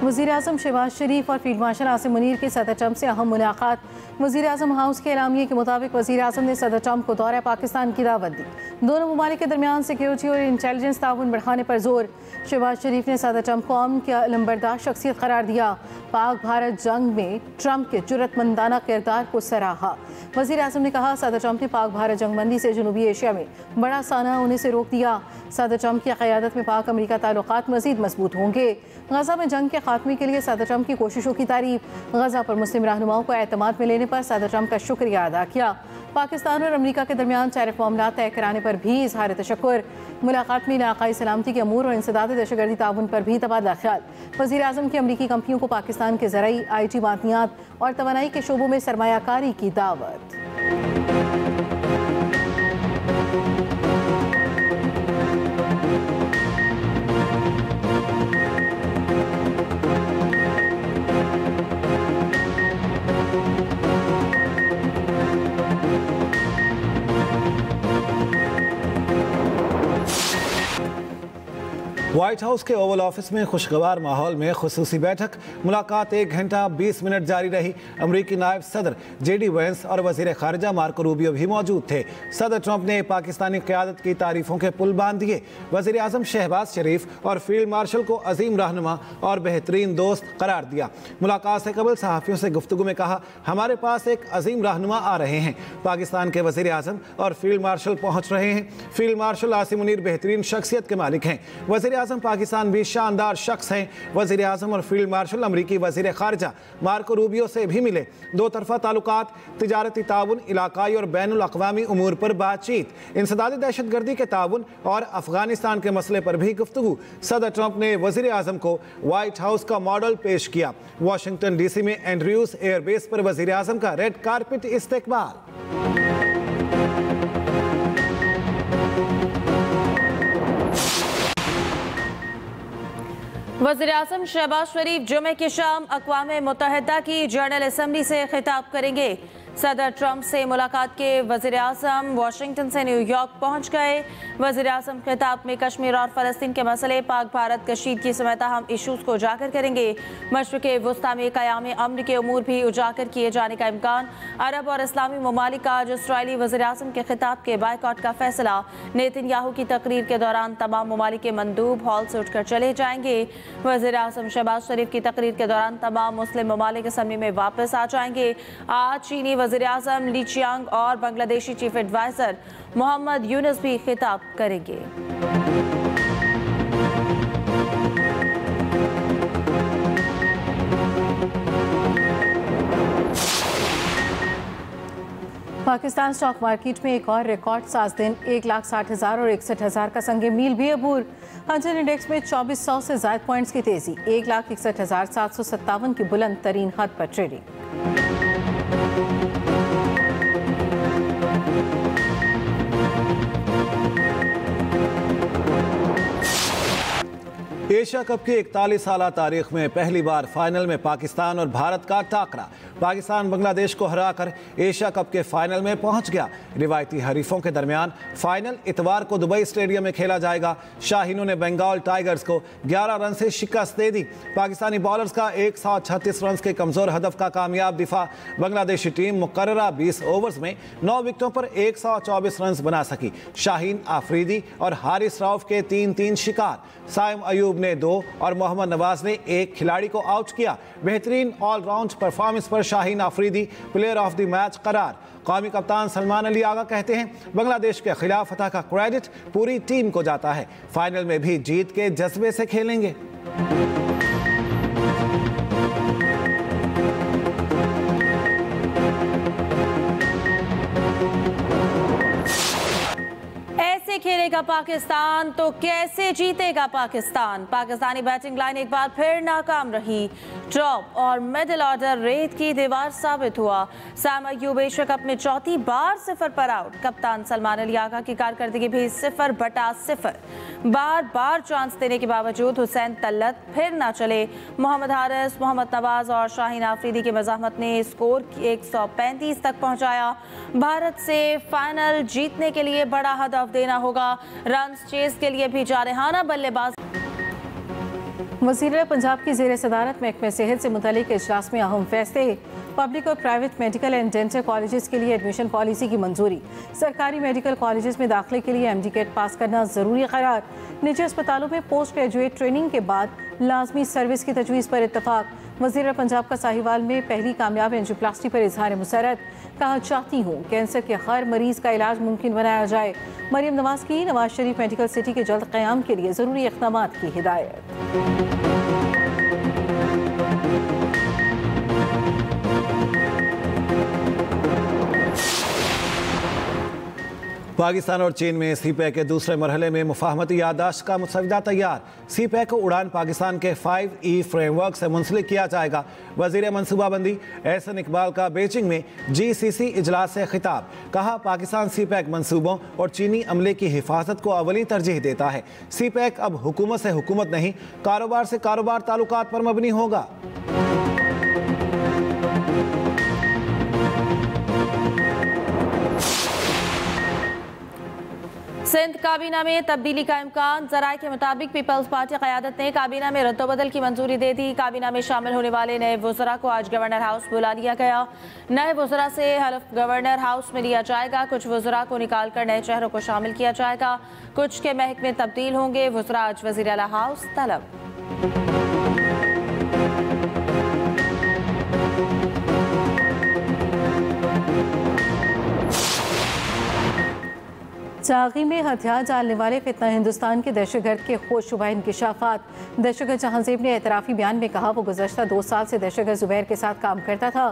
वज़ीर-ए-आज़म शहबाज शरीफ और field marshal Asim Munir की सदर ट्रंप से अहम मुलाकात। वज़ीर-ए-आज़म हाउस के एलामिये के मुताबिक वज़ीर-ए-आज़म ने सदर ट्रंप को दौरा पाकिस्तान की दावत दी। दोनों ममालिक के दरमियान सिक्योरिटी और इंटेलिजेंस ताउन बढ़ाने पर जोर। शहबाज शरीफ ने सदर ट्रंप को अमन के लंबरदार शख्सियत करार दिया। पाक भारत जंग में ट्रंप के जुर्रतमंदाना किरदार को सराहा। वज़ीर-ए-आज़म ने कहा, सदर ट्रंप ने पाक भारत जंगबंदी से जनूबी एशिया में बड़ा साना होने से रोक दिया। सदर ट्रंप की क़यादत में पाक अमरीका ताल्लुकात मज़ीद मजबूत होंगे। गज़ा में जंग के खात्मे के लिए सदर ट्रंप की कोशिशों की तारीफ। गज़ा पर मुस्लिम रहनुमाओं को एतमाद में लेने पर सदर ट्रंप का शुक्रिया अदा किया। पाकिस्तान और अमरीका के दरमियान टैरिफ मामला तय कराने पर भी इजहार तशक्कुर। मुलाकात में इलाकाई सलामती के अमूर और इंसदाद दहशतगर्दी ताउन पर भी तबादला ख्याल। वज़ीर-ए-आज़म की अमरीकी कंपनियों को पाकिस्तान के ज़राई, IT, मादनियात और तवानाई के शोबों में सरमायाकारी की दावत। व्हाइट हाउस के ओवल ऑफिस में खुशगवार माहौल में खुसूसी बैठक। मुलाकात 1 घंटा 20 मिनट जारी रही। अमरीकी नायब सदर JD वेंस और वज़ीर ख़ारिजा मार्को रूबियो भी मौजूद थे। सदर ट्रंप ने पाकिस्तानी क़यादत की तारीफ़ों के पुल बांध दिए। वज़ीर-ए-आज़म शहबाज शरीफ और फील्ड मार्शल को अजीम रहनुमा और बेहतरीन दोस्त करार दिया। मुलाकात से कबल सहाफ़ियों से गुफ्तगू में कहा, हमारे पास एक अजीम रहनुमा आ रहे हैं। पाकिस्तान के वज़ीर-ए-आज़म और फील्ड मार्शल पहुँच रहे हैं। फील्ड मार्शल आसिम मुनीर बेहतरीन शख्सियत के मालिक हैं। वज़ीर-ए-आज़म पाकिस्तान भी शानदार शख्स हैं। वज़ीर-ए-आज़म और फील्ड मार्शल अमरीकी वज़ीर ख़ारिजा मार्को रूबियो से भी मिले। दो तरफ़ा ताल्लुकात, तिजारती ताउन, इलाकाई और बैनुल अक़वामी उमूर पर बातचीत, इंसदादी दहशतगर्दी के ताउन और अफ़गानिस्तान के मसले पर भी गुफ्तगू। सदर ट्रंप ने वज़ीर-ए-आज़म को व्हाइट हाउस का मॉडल पेश किया। वाशिंगटन DC में एंड्रयूज़ एयरबेस पर वज़ीर-ए-आज़म का रेड कारपेट इस्तकबाल। वज़ीर-ए-आज़म शहबाज शरीफ जुमे की शाम अक़वाम मुत्तहिदा की जनरल असम्बली से खिताब करेंगे। सदर ट्रंप से मुलाकात के वज़ीर-ए-आज़म वाशिंगटन से न्यूयॉर्क पहुँच गए। वज़ीर-ए-आज़म खिताब में कश्मीर और फ़लस्तीन के मसले, पाक भारत कशीदगी समेत अहम इशूज़ को उजागर करेंगे। मशरिक़ वुस्ता में क़याम अमन के अमूर भी उजागर किए जाने का इम्कान। अरब और इस्लामी ममालिक का आज इसराइली वज़ीर-ए-आज़म के खिताब के बायकॉट का फैसला। नेतन्याहू की तकरीर के दौरान तमाम ममालिक के मंदूब हॉल से उठकर चले जाएंगे। वज़ीर-ए-आज़म शहबाज शरीफ की तकरीर के दौरान तमाम मुस्लिम ममालिक असम्बली में वापस आ जाएंगे। आज चीनी वज़ीर-ए-आज़म ली चियांग और बांग्लादेशी चीफ एडवाइज़र मोहम्मद यूनुस भी खिताब करेंगे। पाकिस्तान स्टॉक मार्केट में एक और रिकॉर्ड साज दिन 1,60,000 और 61,000 का संगे मील भी अबूर। हंटर इंडेक्स में 2400 से ज़ायद पॉइंट्स की तेजी, 1,61,757 की बुलंद तरीन हद पर ट्रेडिंग। एशिया कप की 41 साल तारीख में पहली बार फाइनल में पाकिस्तान और भारत का टाकरा। पाकिस्तान बांग्लादेश को हराकर एशिया कप के फाइनल में पहुंच गया। रिवायती हरीफों के दरमियान फाइनल इतवार को दुबई स्टेडियम में खेला जाएगा। शाहीनों ने बंगाल टाइगर्स को 11 रन से शिकस्त दे दी। पाकिस्तानी बॉलर्स का 136 रन के कमजोर हदफ का कामयाब दिफा। बांग्लादेशी टीम मुकर्ररा 20 ओवर्स में 9 विकेटों पर 124 रन बना सकी। शाहीन आफरीदी और हारिस रऊफ के 3-3 शिकार। साइम अयूब ने 2 और मोहम्मद नवाज ने 1 खिलाड़ी को आउट किया। बेहतरीन ऑलराउंड परफॉर्मेंस पर Shaheen Afridi player of the match करार। कौमी कप्तान सलमान अली आगा कहते हैं, बांग्लादेश के खिलाफ फतह का क्रेडिट पूरी टीम को जाता है। फाइनल में भी जीत के जज्बे से खेलेंगे। खेलेगा पाकिस्तान तो कैसे जीतेगा पाकिस्तान। पाकिस्तानी बैटिंग लाइन एक बार फिर नाकाम रही। टॉप और मिडिल ऑर्डर रेत की दीवार साबित हुआ। साइम अयूब एशिया कप में चौथी बार 0 पर आउट। कप्तान सलमान अली आगा की कारकर्दगी भी 0/0। बार बार चांस देने के बावजूद हुसैन तल्लत फिर ना चले। मोहम्मद हारिस, मोहम्मद नवाज और शाहीन आफरीदी की मज़ाहमत ने स्कोर 135 तक पहुंचाया। भारत से फाइनल जीतने के लिए बड़ा हदफ देना होगा। रन चेस के लिए भी जारहाना बल्लेबाज वज़ीर पंजाब की ज़ेर सदारत महकमे सेहत से मुतल्लिक इजलास में अहम फैसले। पब्लिक और private medical and dental colleges के लिए एडमिशन पॉलिसी की मंजूरी। सरकारी मेडिकल कॉलेजेस में दाखिले के लिए MD-कैट पास करना ज़रूरी करार। निजी अस्पतालों में पोस्ट ग्रेजुएट ट्रेनिंग के बाद लाजमी सर्विस की तजवीज़ पर इत्तफाक। वज़ीर पंजाब का साहिवाल में पहली कामयाब एंजियोप्लास्टी पर इजहार मुसरत। कहा चाहती हूँ कैंसर के हर मरीज़ का इलाज मुमकिन बनाया जाए। मरियम नवाज की नवाज शरीफ मेडिकल सिटी के जल्द क़याम के लिए ज़रूरी इक़दाम की हिदायत। पाकिस्तान और चीन में CPEC के दूसरे मरहले में मुफाहमती याददाश्त का मुसवदा तैयार। CPEC को उड़ान पाकिस्तान के 5E फ्रेमवर्क से मुंसलिक किया जाएगा। वज़ीर मनसूबाबंदी एहसन इकबाल का बीजिंग में GCC इजलास से खिताब। कहा पाकिस्तान CPEC मंसूबों और चीनी अमले की हिफाजत को अवली तरजीह देता है। CPEC अब हुकूमत से हुकूमत नहीं, कारोबार से कारोबार ताल्लुकात पर मबनी होगा। सिंध काबीना में तब्दीली का इम्कान। जराये के मुताबिक पीपल्स पार्टी क़यादत ने काबीना में रद्दोबदल की मंजूरी दे दी। काबीना में शामिल होने वाले नए वज़रा को आज गवर्नर हाउस बुला लिया गया। नए वज़रा से हल्फ गवर्नर हाउस में लिया जाएगा। कुछ वज़रा को निकाल कर नए चेहरों को शामिल किया जाएगा। कुछ के महकमे तब्दील होंगे। वज़रा आज वज़ीर आला हाउस तलब। चागी में हथियार डालने वाले फितना हिंदुस्तान के दहशतगर्द के खुशशुबा इंकिशाफात। दहशतगर्द जहांजेब ने एतराफ़ी बयान में कहा वो गुज़श्ता 2 साल से दहशतगर्द ज़ुबैर के साथ काम करता था।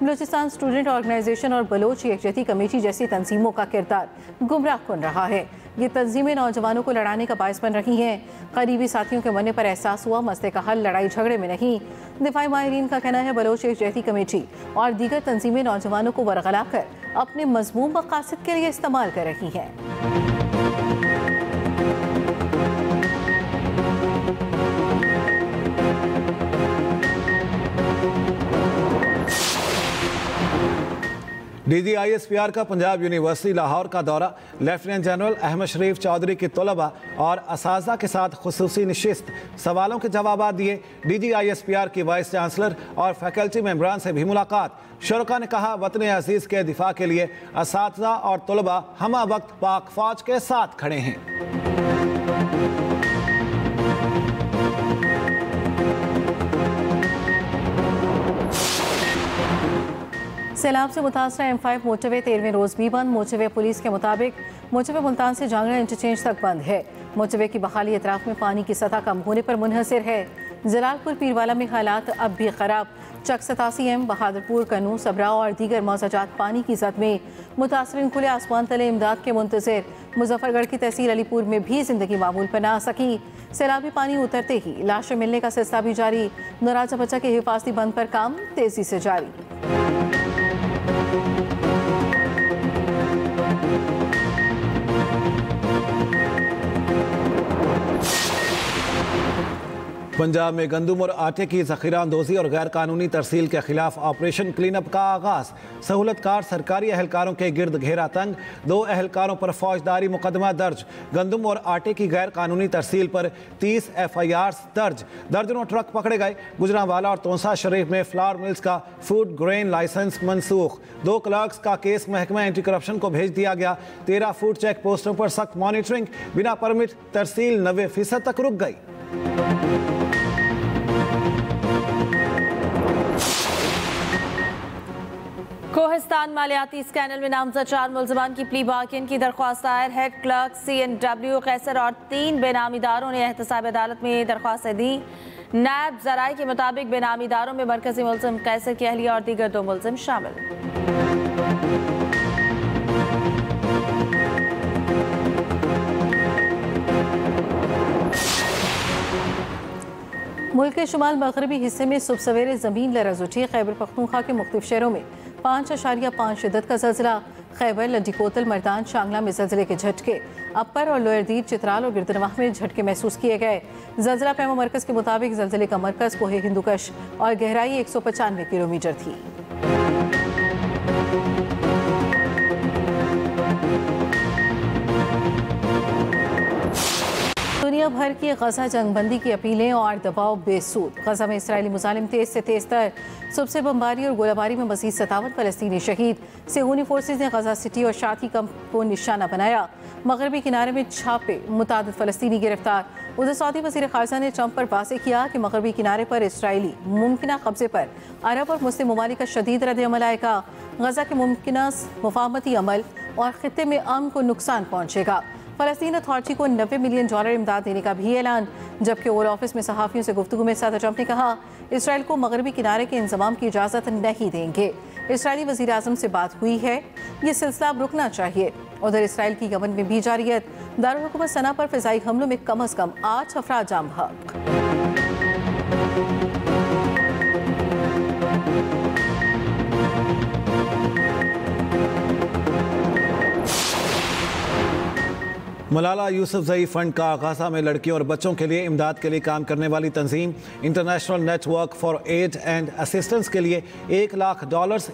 बलूचिस्तान स्टूडेंट ऑर्गेनाइजेशन और बलोच यकजहती कमेटी जैसी तंजीमों का किरदार गुमराह कन रहा है। ये तंजीमें नौजवानों को लड़ाने का बायस बन रही हैं। करीबी साथियों के मरने पर एहसास हुआ मसले का हल लड़ाई झगड़े में नहीं। दिफाई माहिरीन का कहना है बलोच यकजहती कमेटी और दीगर तंजीमें नौजवानों को वरगला कर अपने मज़मूम मकासद के लिए इस्तेमाल कर रही हैं। DGISPR का पंजाब यूनिवर्सिटी लाहौर का दौरा। लेफ्टिनेंट जनरल अहमद शरीफ चौधरी की तलबा और असातिज़ा के साथ खुसूसी नशिस्त, सवालों के जवाब दिए। DGISPR की वाइस चांसलर और फैकल्टी मेंबरान से भी मुलाकात। शुरका ने कहा वतन अजीज़ के दिफा के लिए असातिज़ा और तलबा हमा वक्त पाक फौज के साथ खड़े हैं। सैलाब से मुतासरा M5 मोटरवे 13वें रोज़ भी बंद। मोटरवे पुलिस के मुताबिक मोटरवे मुल्तान से जांगड़ा इंटरचेंज तक बंद है। मोटरवे की बहाली अतराफ में पानी की सतह कम होने पर मुनहसर है। जलालपुर पीरवाला में हालात अब भी ख़राब। चक 87M, बहादुरपुर, कन्नू, सबरा और दीगर मौजाजात पानी की जद में। मुतासरीन खुले आसमान तले इमदाद के मुंतज़िर। मुजफ्फरगढ़ की तहसील अलीपुर में भी जिंदगी मामूल पर ना आ सकी। सैलाबी पानी उतरते ही लाशें मिलने का सिलसिला भी जारी। नराजा बच्चा के हिफाजती बंद पर काम तेजी से जारी। पंजाब में गंदम और आटे की ज़ख़ीरा अंदोज़ी और गैर कानूनी तरसील के खिलाफ ऑपरेशन क्लीन अप का आगाज़। सहूलतकार सरकारी अहलकारों के गिरद घेरा तंग। 2 अहलकारों पर फौजदारी मुकदमा दर्ज। गंदम और आटे की गैर कानूनी तरसील पर 30 FIRs दर्ज। दर्जनों ट्रक पकड़े गए। गुजरांवाला और तोंसा शरीफ में फ्लावर मिल्स का फूड ग्रेन लाइसेंस मनसूख। 2 क्लर्क्स का केस महकमा एंटी करप्शन को भेज दिया गया। 13 फूड चेक पोस्टों पर सख्त मॉनिटरिंग। बिना परमिट तरसील 90% तक रुक गई। कोहिस्तान मालियाती स्कैंडल में नामजद 4 मुल्ज़िमान की प्ली बार्गेन की दरख्वास्त दायर। हेड क्लर्क CNW कैसर और 3 बेनामीदारों ने एहतसाब अदालत में दरख्वास्तें दी। नायब ज़राए के मुताबिक बेनामीदारों में मरकजी मुल्ज़िम कैसर की अहलिया और दीगर 2 मुल्ज़िम शामिल। मुल्क के शुमाल मगरबी हिस्से में सुबह सवेरे ज़मीन लरज़ उठी। खैबर पख्तूनख्वा के मुख्तलिफ शहरों में 5.5 शिद्दत का ज़लज़ला। खैबर, लंडीकोतल, मर्दान, शांगला में ज़लज़ले के झटके। अपर और लोअर दीर, चित्राल और गिरदनवाह में झटके महसूस किए गए। ज़लज़ला पैमा मरकज़ के मुताबिक ज़लज़ले का मरकज़ कोहे हिंदुकश और गहराई 195 किलोमीटर थी। दुनिया दुनिया भर की गजा जंगबंदी की अपीलें और दबाव बेसूद। गजा में इसराइली मुजालिम तेज से तेज तर सुबह से बमबारी और गोलाबारी में मजीद 57 फलस्तीनी शहीद। सिहूनी फोर्सेज ने गजा सिटी और शाती कैंप को निशाना बनाया। मगरबी किनारे में छापे, मुतादिद फलस्तीनी गिरफ्तार। उधर सऊदी वज़ीर ख़ारजा ने ट्रंप पर वाज़ेह किया कि मगरबी किनारे पर इसराइली मुमकिन कब्जे पर अरब और मुस्लिम ममालिक का शदीद रद्द-ए-अमल आएगा। गजा के मुमकिन मुफाहमती अमल और खित्ते में अमन को नुकसान पहुँचेगा। फ़लस्तीन अथॉरिटी को $90 मिलियन इमदाद देने का भी ऐलान। जबकि ओवल ऑफिस में सहाफ़ियों से गुफ्तगू में सदर ट्रंप ने कहा इसराइल को मगरबी किनारे के इंतजाम की इजाज़त नहीं देंगे। इसराइली वज़ीर आज़म से बात हुई है, ये सिलसिला अब रुकना चाहिए। उधर इसराइल की यमन में भी जारियत। दारुल हुकूमत सना पर फ़िज़ाई हमलों में कम अज़ कम 8 अफराद जाम हक़। मलाला यूसुफजई फंड का गाज़ा में लड़कियों और बच्चों के लिए इमदाद के लिए काम करने वाली तंजीम international network for aid and assistance के लिए $1 लाख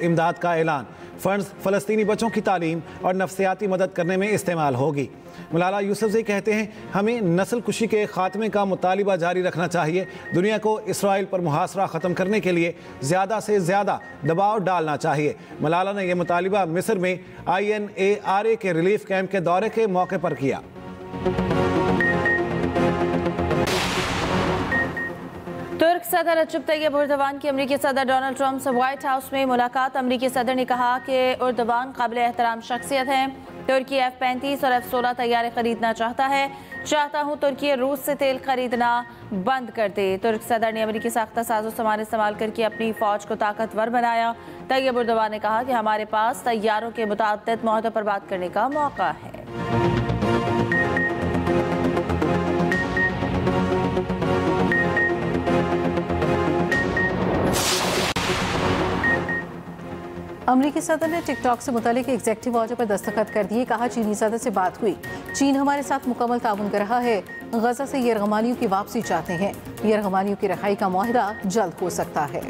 इमदाद का ऐलान। फंड्स फ़लस्तीनी बच्चों की तालीम और नफ्सियाती मदद करने में इस्तेमाल होगी। मलाला यूसुफजई कहते हैं हमें नस्ल कुशी के खात्मे का मुतालिबा जारी रखना चाहिए। दुनिया को इसराइल पर मुहासरा ख़त्म करने के लिए ज़्यादा से ज़्यादा दबाव डालना चाहिए। मलाला ने यह मुतालिबा मिस्र में INARA के रिलीफ कैंप के दौरे के मौके पर किया। तुर्क सदर रजब तैयब एर्दोगान की अमरीकी सदर डोनाल्ड ट्रंप से व्हाइट हाउस में मुलाकात। अमरीकी सदर ने कहा कि एर्दोगान काबिल एहतराम शख्सियत हैं। तुर्की F-35 और F-16 तैयारे खरीदना चाहता हूँ तुर्की रूस से तेल खरीदना बंद कर दे। तुर्क सदर ने अमरीकी साख्ता साजो सामान इस्तेमाल करके अपनी फौज को ताकतवर बनाया। तैयब एर्दोगान ने कहा कि हमारे पास तैयारों के मुताबिक मुआहदों पर बात करने का मौका है। अमरीकी सदर ने टिकटॉक से मुतालिक एग्जेक्टिव ऑर्डर पर दस्तखत कर दिए। कहा चीनी सदर से बात हुई, चीन हमारे साथ मुकम्मल ताउन कर रहा है। गजा से यरगमानियों की वापसी चाहते हैं। यरगमानियों की रहाई का मुआहदा जल्द हो सकता है।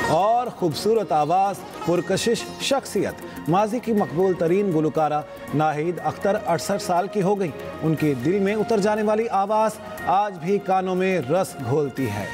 और खूबसूरत आवाज़, पुरकशिश शख्सियत, माजी की मकबूल तरीन गुलकारा नाहिद अख्तर 68 साल की हो गई। उनके दिल में उतर जाने वाली आवाज़ आज भी कानों में रस घोलती है।